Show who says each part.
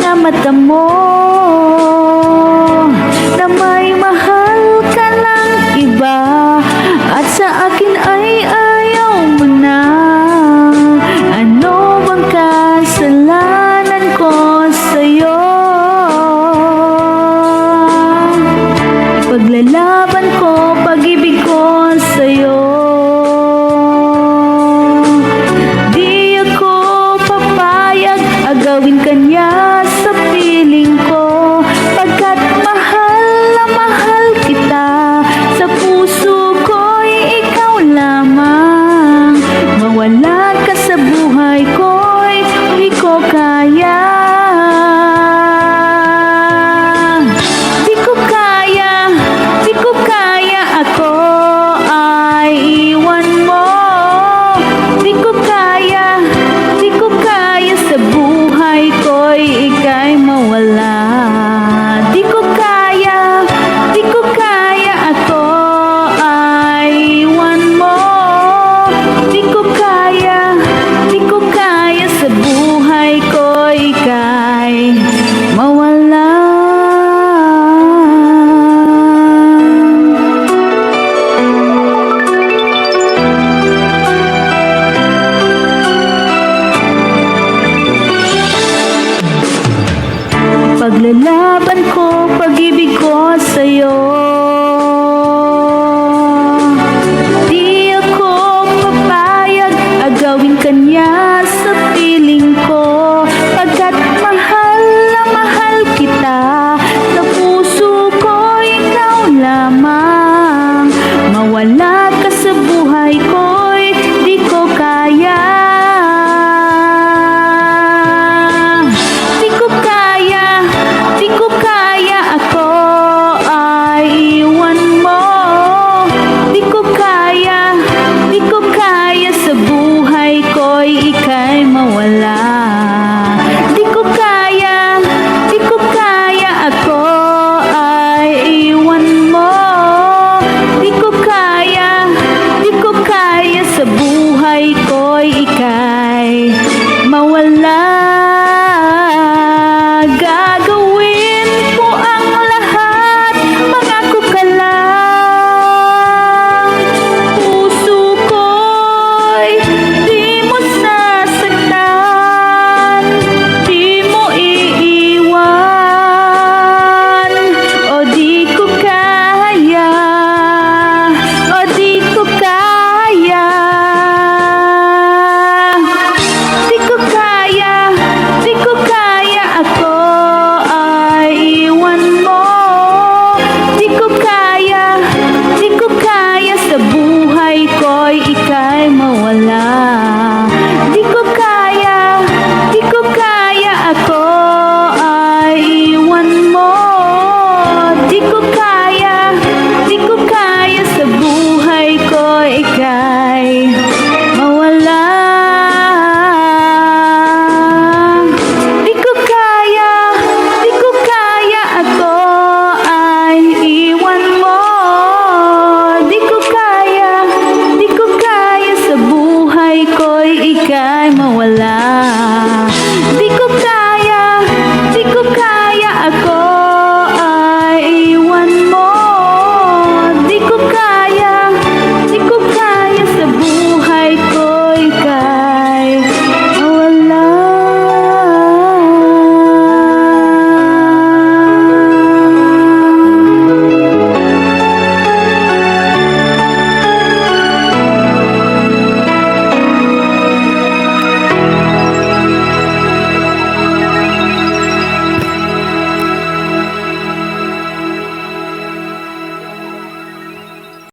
Speaker 1: na mata mo na may mahal ka lang iba, at sa akin ay ayaw mo na. Ano bang kasalanan ko sa'yo? Paglalaban ko, pag-ibig ko sa'yo, di ako papayag agawin kanya sa piling ko, pagkat mahal na mahal kita. Sa puso ko'y ikaw lamang, mawala ka sa buhay ko'y di ko kaya. Di ko kaya, di ko kaya, ako ay iwan mo. Di ko kaya, di ko kaya, sa buhay ko'y ika'y mawala. Di ko kaya, di ko kaya, ako ay iwan mo. Di ko kaya, di ko kaya, sa buhay ko'y ika'y mawala. Paglalaban ko, pag-ibig